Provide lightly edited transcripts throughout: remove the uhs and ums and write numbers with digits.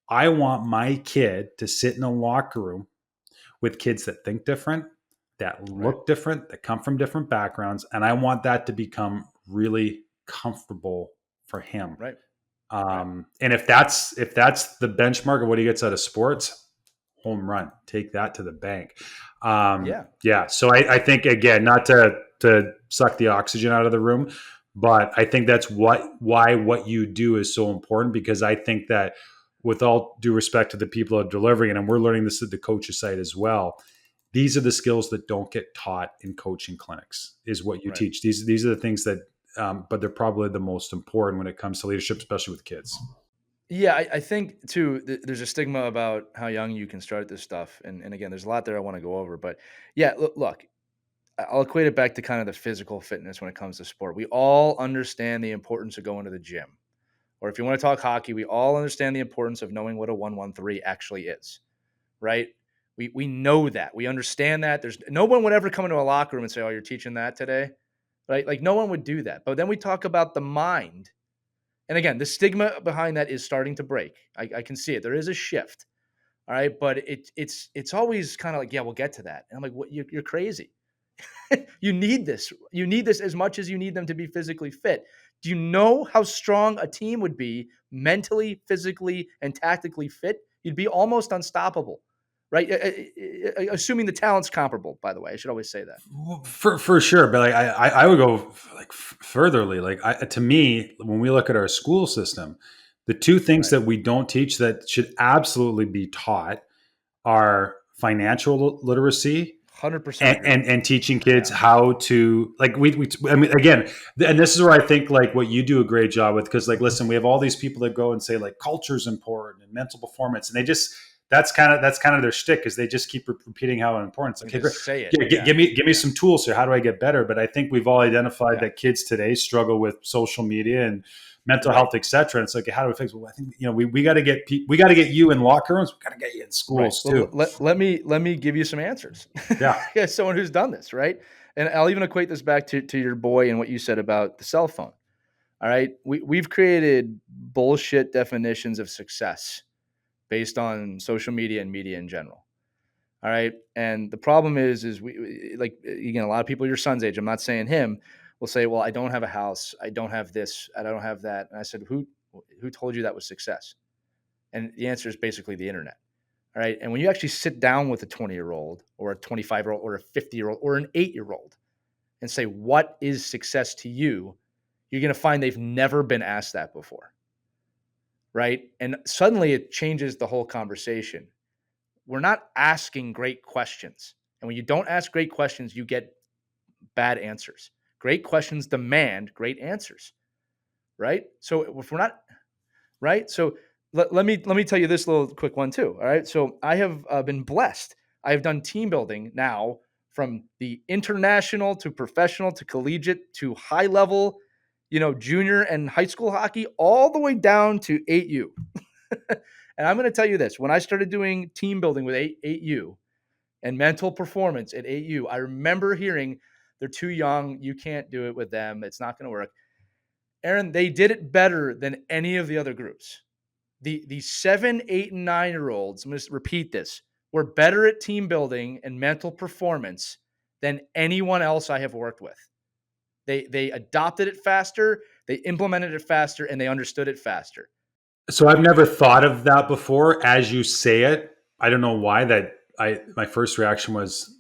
I want my kid to sit in a locker room with kids that think different, that Right. look different, that come from different backgrounds, and I want that to become really comfortable for him. Right. Right. And if that's the benchmark of what he gets out of sports, home run. Take that to the bank. Yeah. Yeah. So I think again, not to suck the oxygen out of the room, but I think that's why what you do is so important, because I think that, with all due respect to the people that are delivering it, and we're learning this at the coaches site as well, these are the skills that don't get taught in coaching clinics, is what you Right. teach. These are the things that, but they're probably the most important when it comes to leadership, especially with kids. Yeah, I think too. There's a stigma about how young you can start this stuff, and again, there's a lot there I want to go over. But yeah, look, I'll equate it back to kind of the physical fitness when it comes to sport. We all understand the importance of going to the gym, or if you want to talk hockey, we all understand the importance of knowing what a 1-1-3 actually is. Right? We know that. We understand that. There's no one would ever come into a locker room and say, "Oh, you're teaching that today," right? Like no one would do that. But then we talk about the mind. And again, the stigma behind that is starting to break. I can see it. There is a shift. All right. But it's always kind of like, yeah, we'll get to that. And I'm like, what you're crazy. You need this. You need this as much as you need them to be physically fit. Do you know how strong a team would be mentally, physically, and tactically fit? You'd be almost unstoppable, right? Assuming the talent's comparable, by the way. I should always say that. For sure, but like I would go like furtherly. Like to me, when we look at our school system, the two things Right. that we don't teach that should absolutely be taught are financial literacy 100% and, agree. and teaching kids Yeah. how to, like, we I mean, again, and this is where I think like what you do a great job with, because like, listen, we have all these people that go and say like culture is important and mental performance, and they just, that's kind of their shtick, is they just keep repeating how important it's like, And hey, great. just say it. Yeah, Yeah. give me Yeah. some tools here. How do I get better? But I think we've all identified Yeah. that kids today struggle with social media and mental Right. health, etc. And it's like, how do we fix it? Well, I think we got to get you in locker rooms. We got to get you in Right. schools Well, too. let me give you some answers. Yeah. As someone who's done this, right? And I'll even equate this back to your boy and what you said about the cell phone. All right. We've created bullshit definitions of success based on social media and media in general. All right. And the problem is like, again, a lot of people your son's age, I'm not saying him, will say, well, I don't have a house. I don't have this. I don't have that. And I said, who told you that was success? And the answer is basically the internet. All right. And when you actually sit down with a 20-year-old or a 25-year-old or a 50-year-old or an 8-year-old and say, what is success to you? You're going to find they've never been asked that before. Right. And suddenly it changes the whole conversation. We're not asking great questions. And when you don't ask great questions, you get bad answers. Great questions demand great answers. Right. So if we're not right. So let me tell you this little quick one too. All right. So I have been blessed. I have done team building now from the international to professional to collegiate to high level, junior and high school hockey, all the way down to 8U. And I'm going to tell you this: when I started doing team building with 8U and mental performance at 8U, I remember hearing they're too young. You can't do it with them. It's not going to work. Aaron, they did it better than any of the other groups. The 7, 8, and 9-year olds, I'm going to repeat this, were better at team building and mental performance than anyone else I have worked with. They adopted it faster, they implemented it faster, and they understood it faster. So I've never thought of that before. As you say it, I don't know why that my first reaction was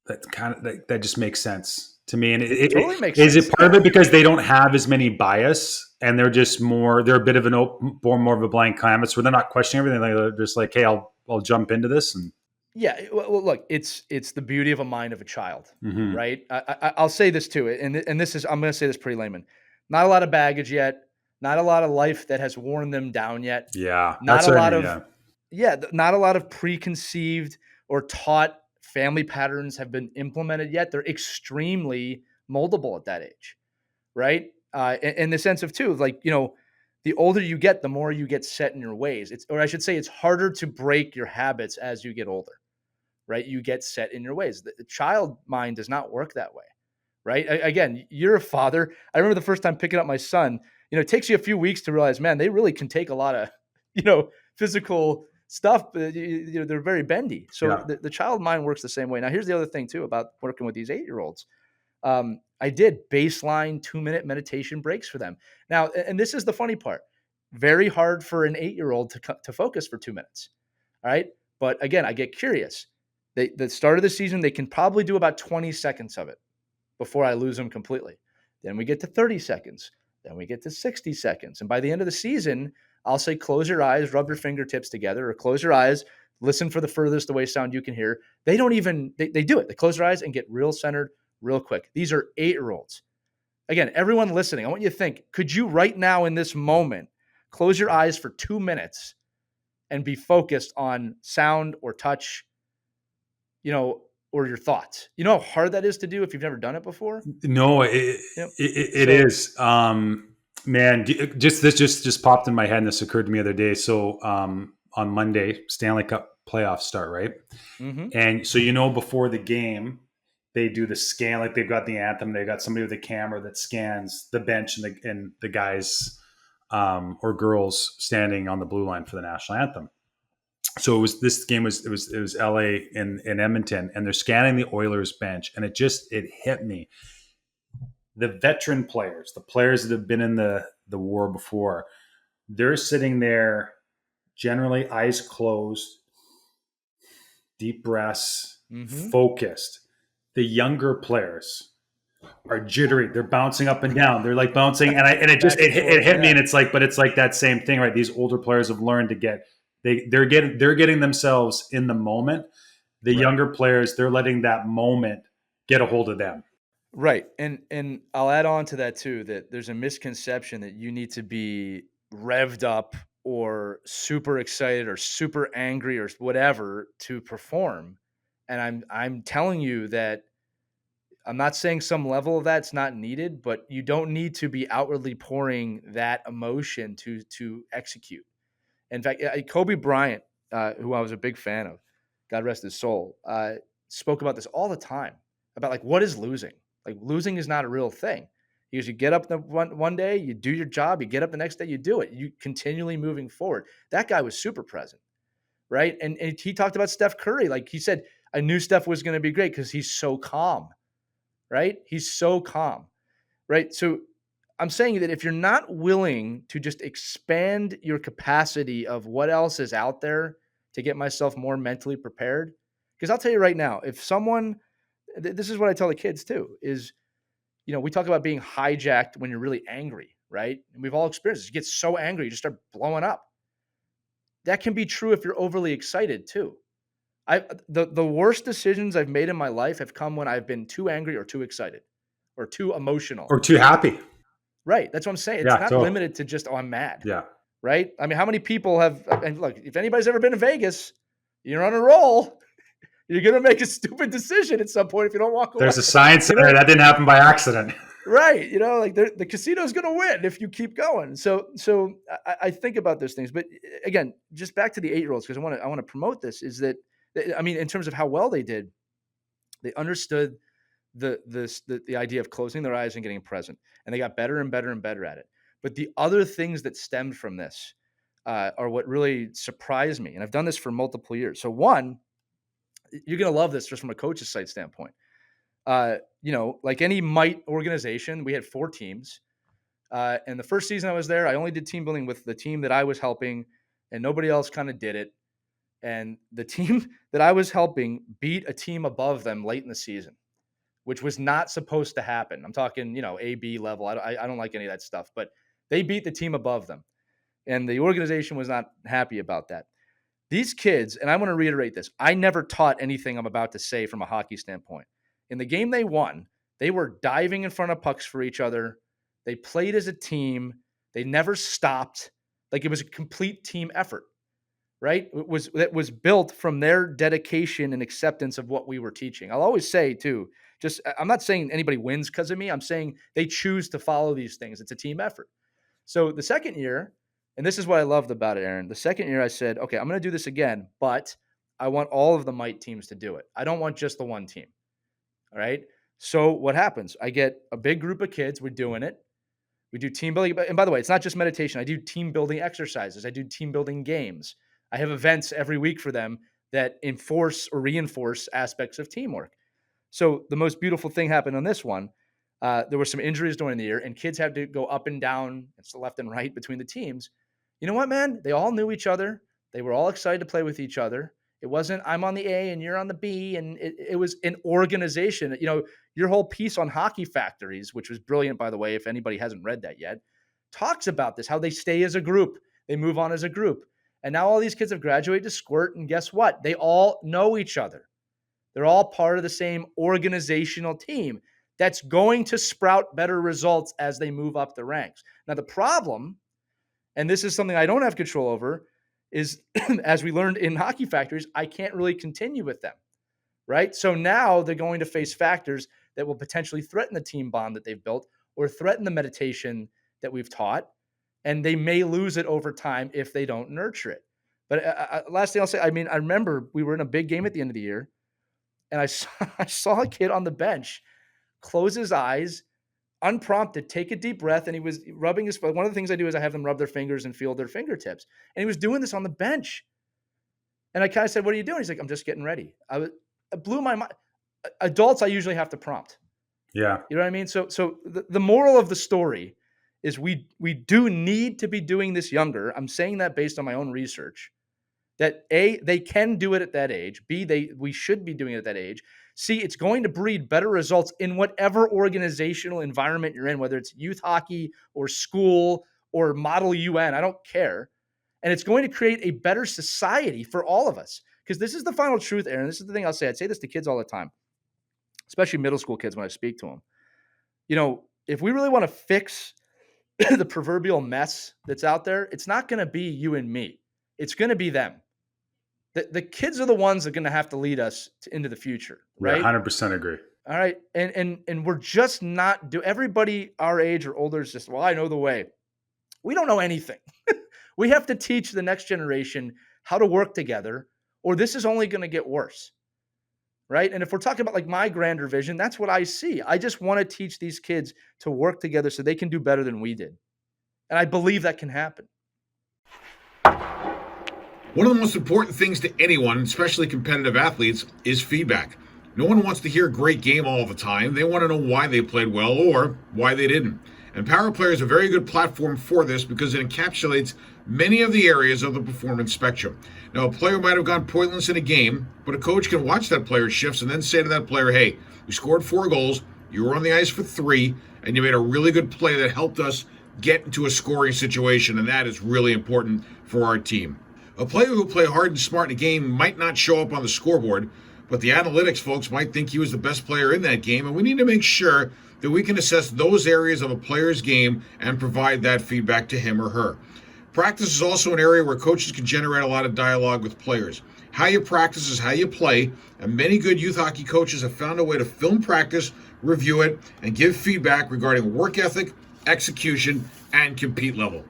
that just makes sense to me. And Totally makes is it sense. part of it because they don't have as many bias and they're a bit of an open, more of a blank canvas where they're not questioning everything. They're just like, hey, I'll jump into this and. Yeah, well, look, it's the beauty of a mind of a child, Mm-hmm. right? I'll say this too, and this is I'm going to say this pretty layman. Not a lot of baggage yet, not a lot of life that has worn them down yet, Yeah, not that's a what I lot mean. of Yeah. not a lot of preconceived or taught family patterns have been implemented yet. They're extremely moldable at that age, right? In the sense of too, like the older you get, the more you get set in your ways. Or I should say, it's harder to break your habits as you get older, right? You get set in your ways. The child mind does not work that way, right? Again, you're a father. I remember the first time picking up my son. It takes you a few weeks to realize, man, they really can take a lot of, you know, physical stuff. They're very bendy. So Yeah. the child mind works the same way. Now, here's the other thing too about working with these 8-year-olds. I did baseline 2-minute meditation breaks for them. Now, and this is the funny part. Very hard for an 8-year-old to focus for 2 minutes. All right. But again, I get curious. The start of the season, they can probably do about 20 seconds of it before I lose them completely. Then we get to 30 seconds. Then we get to 60 seconds. And by the end of the season, I'll say, close your eyes, rub your fingertips together, or close your eyes, listen for the furthest away sound you can hear. They don't even, they do it. They close their eyes and get real centered real quick. These are 8-year-olds. Again, everyone listening, I want you to think, could you right now in this moment close your eyes for 2 minutes and be focused on sound or touch, or your thoughts? You know how hard that is to do if you've never done it before? No, it, Yep. it, it So, is. Man, this just popped in my head, and this occurred to me the other day. So on Monday, Stanley Cup playoffs start, right? mm-hmm. And so before the game, they do the scan, like they've got the anthem, they've got somebody with a camera that scans the bench and the guys or girls standing on the blue line for the national anthem. So this game was LA in Edmonton, and they're scanning the Oilers bench, and it hit me. The veteran players, the players that have been in the war before, they're sitting there generally eyes closed, deep breaths, Mm-hmm. focused. The younger players are jittery. They're bouncing up and down. They're like bouncing, and it hit me, and it's like that same thing, right? These older players have learned to get they're getting themselves in the moment. The Right. younger players, they're letting that moment get a hold of them. Right. And I'll add on to that too, that there's a misconception that you need to be revved up or super excited or super angry or whatever to perform. And I'm telling you that I'm not saying some level of that's not needed, but you don't need to be outwardly pouring that emotion to execute. In fact, Kobe Bryant, who I was a big fan of, God rest his soul, spoke about this all the time about like what is losing. Like losing is not a real thing. Because you get up one day, you do your job, you get up the next day, you do it. You continually moving forward. That guy was super present, right? And he talked about Steph Curry. Like he said, I knew Steph was going to be great because he's so calm, right? He's so calm, right? So I'm saying that if you're not willing to just expand your capacity of what else is out there to get myself more mentally prepared, because I'll tell you right now, if someone, this is what I tell the kids too, is, we talk about being hijacked when you're really angry, right? And we've all experienced this. You get so angry, you just start blowing up. That can be true if you're overly excited too. The worst decisions I've made in my life have come when I've been too angry or too excited or too emotional. Or too happy. Right. That's what I'm saying. It's Yeah, not so limited to just, oh, I'm mad. yeah. Right. I mean, how many people have, and look, if anybody's ever been to Vegas, you're on a roll. You're going to make a stupid decision at some point if you don't walk away. There's a science there. That didn't happen by accident. Right. Like the casino's going to win if you keep going. So I think about those things. But again, just back to the 8-year-olds, because I want to promote this, is that, I mean, in terms of how well they did, they understood the idea of closing their eyes and getting present, and they got better and better and better at it. But the other things that stemmed from this are what really surprised me, and I've done this for multiple years. So one, you're going to love this just from a coach's site standpoint. Like any might organization, we had 4 teams. And the first season I was there, I only did team building with the team that I was helping, and nobody else kind of did it. And the team that I was helping beat a team above them late in the season, which was not supposed to happen. I'm talking, A-B level. I don't like any of that stuff, but they beat the team above them. And the organization was not happy about that. These kids, and I want to reiterate this, I never taught anything I'm about to say from a hockey standpoint. In the game they won, they were diving in front of pucks for each other. They played as a team. They never stopped. Like it was a complete team effort, right? It was built from their dedication and acceptance of what we were teaching. I'll always say too, I'm not saying anybody wins because of me. I'm saying they choose to follow these things. It's a team effort. So the second year, and this is what I loved about it, Aaron. The second year I said, okay, I'm going to do this again, but I want all of the might teams to do it. I don't want just the one team. All right. So what happens? I get a big group of kids. We're doing it. We do team building. And by the way, it's not just meditation. I do team building exercises. I do team building games. I have events every week for them that enforce or reinforce aspects of teamwork. So the most beautiful thing happened on this one. There were some injuries during the year, and kids had to go up and down, left and right between the teams. You know what, man? They all knew each other. They were all excited to play with each other. It wasn't I'm on the A and you're on the B, and it was an organization. Your whole piece on Hockey Factories, which was brilliant, by the way, if anybody hasn't read that yet, talks about this, how they stay as a group. They move on as a group. And now all these kids have graduated to Squirt, and guess what? They all know each other. They're all part of the same organizational team that's going to sprout better results as they move up the ranks. Now, the problem, and this is something I don't have control over, is as we learned in Hockey Factories, I can't really continue with them, right? So now they're going to face factors that will potentially threaten the team bond that they've built or threaten the meditation that we've taught, and they may lose it over time if they don't nurture it. But last thing I'll say, I remember we were in a big game at the end of the year, and I saw a kid on the bench close his eyes, unprompted, take a deep breath, and he was rubbing his. One of the things I do is I have them rub their fingers and feel their fingertips, and he was doing this on the bench. And I kind of said, "What are you doing?" He's like, "I'm just getting ready." It blew my mind. Adults, I usually have to prompt. Yeah, you know what I mean. So the moral of the story is we do need to be doing this younger. I'm saying that based on my own research. That A, they can do it at that age. B, we should be doing it at that age. C, it's going to breed better results in whatever organizational environment you're in, whether it's youth hockey or school or Model UN. I don't care. And it's going to create a better society for all of us. Because this is the final truth, Aaron. This is the thing I'll say. I'd say this to kids all the time, especially middle school kids when I speak to them. If we really want to fix the proverbial mess that's out there, it's not going to be you and me. It's going to be them. The kids are the ones that are going to have to lead us into the future, right? Yeah, 100% agree. All right. And we're just not everybody our age or older is just, well, I know the way. We don't know anything. We have to teach the next generation how to work together, or this is only going to get worse. Right. And if we're talking about like my grander vision, that's what I see. I just want to teach these kids to work together so they can do better than we did. And I believe that can happen. One of the most important things to anyone, especially competitive athletes, is feedback. No one wants to hear a great game all the time. They want to know why they played well or why they didn't. And Power Player is a very good platform for this because it encapsulates many of the areas of the performance spectrum. Now, a player might have gone pointless in a game, but a coach can watch that player's shifts and then say to that player, hey, you scored 4 goals, you were on the ice for 3, and you made a really good play that helped us get into a scoring situation, and that is really important for our team. A player who played hard and smart in a game might not show up on the scoreboard, but the analytics folks might think he was the best player in that game, and we need to make sure that we can assess those areas of a player's game and provide that feedback to him or her. Practice is also an area where coaches can generate a lot of dialogue with players. How you practice is how you play, and many good youth hockey coaches have found a way to film practice, review it, and give feedback regarding work ethic, execution, and compete level.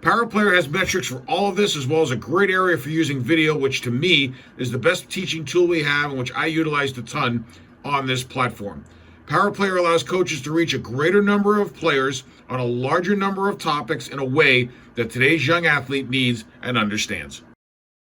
Power Player has metrics for all of this, as well as a great area for using video, which to me is the best teaching tool we have and which I utilized a ton on this platform. Power Player allows coaches to reach a greater number of players on a larger number of topics in a way that today's young athlete needs and understands.